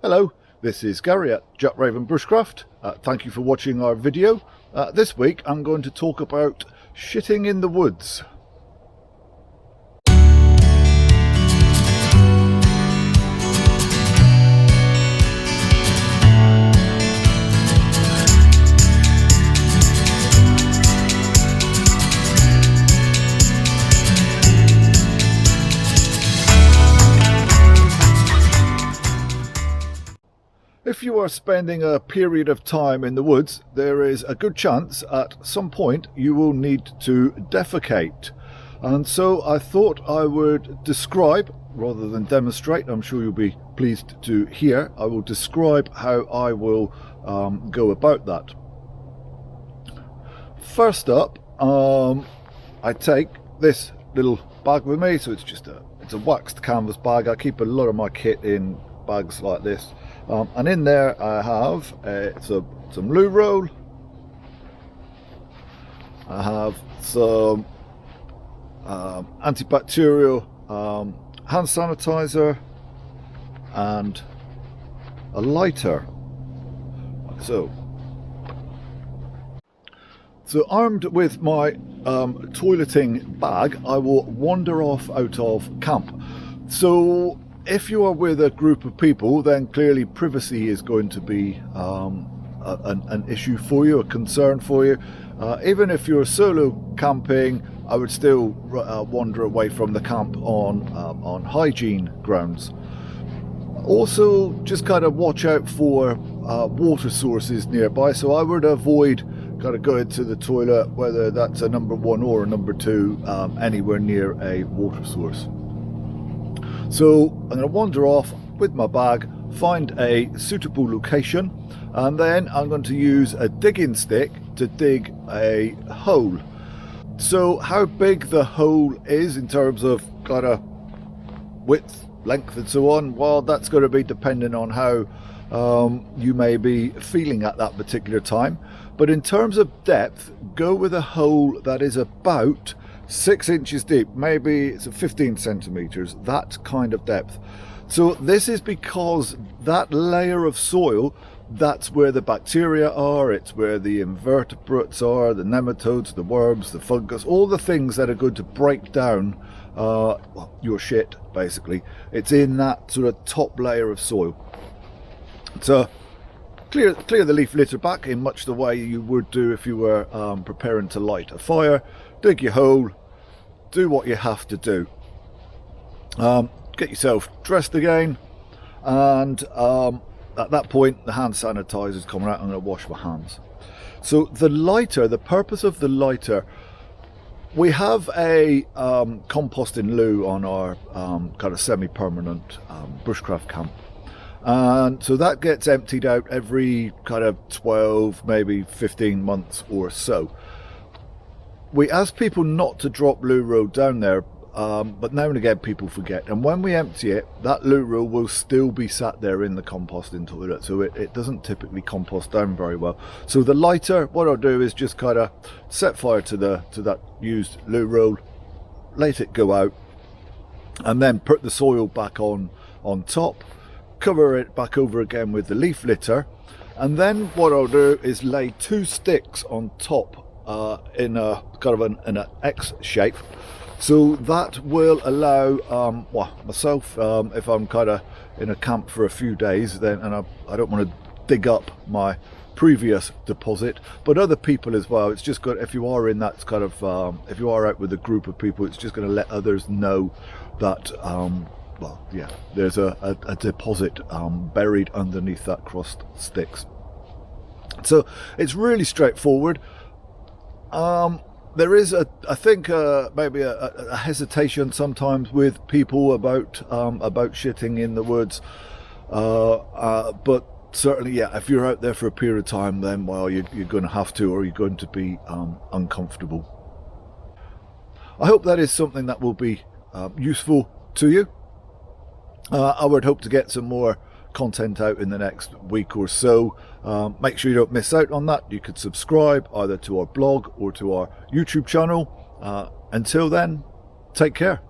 Hello, this is Gary at Jack Raven Bushcraft. Thank you for watching our video. This week I'm going to talk about shitting in the woods. If you are spending a period of time in the woods, there is a good chance at some point you will need to defecate. And so I thought I would describe, rather than demonstrate, I'm sure you'll be pleased to hear, I will describe how I will go about that. First up, I take this little bag with me, so it's a waxed canvas bag. I keep a lot of my kit in bags like this. And in there I have some loo roll, I have some antibacterial hand sanitizer and a lighter. So armed with my toileting bag, I will wander off out of camp. So if you are with a group of people, then clearly privacy is going to be an issue for you, a concern for you. Even if you're solo camping, I would still wander away from the camp on hygiene grounds. Also, just kind of watch out for water sources nearby. So I would avoid kind of going to the toilet, whether that's a number 1 or a number 2, anywhere near a water source. So I'm going to wander off with my bag, find a suitable location, and then I'm going to use a digging stick to dig a hole. So how big the hole is in terms of kind of width, length and so on, well, that's going to be dependent on how you may be feeling at that particular time. But in terms of depth, go with a hole that is about 6 inches deep, maybe it's 15 centimeters, that kind of depth. So this is because that layer of soil, that's where the bacteria are, it's where the invertebrates are, the nematodes, the worms, the fungus, all the things that are going to break down your shit, basically. It's in that sort of top layer of soil. So clear the leaf litter back in much the way you would do if you were preparing to light a fire. Dig your hole, do what you have to do. Get yourself dressed again, and at that point the hand sanitizer is coming out. I'm going to wash my hands. So the lighter, the purpose of the lighter, we have a composting loo on our kind of semi-permanent bushcraft camp. And so that gets emptied out every kind of 12, maybe 15 months or so. We ask people not to drop loo roll down there, but now and again people forget. And when we empty it, that loo roll will still be sat there in the composting toilet, so it doesn't typically compost down very well. So the lighter, what I'll do is just kind of set fire to that used loo roll, let it go out, and then put the soil back on top, cover it back over again with the leaf litter, and then what I'll do is lay 2 sticks on top in a kind of an X shape, so that will allow myself, if I'm kind of in a camp for a few days, then and I don't want to dig up my previous deposit, but other people as well. It's just good if you are in that kind of if you are out with a group of people, it's just going to let others know that there's a deposit buried underneath that crossed sticks. So it's really straightforward. There is I think maybe a hesitation sometimes with people about shitting in the woods, but certainly, yeah, if you're out there for a period of time, then well, you're going to have to, or you're going to be uncomfortable. I hope that is something that will be useful to you. I would hope to get some more content out in the next week or so. Make sure you don't miss out on that. You could subscribe either to our blog or to our YouTube channel. Until then, take care.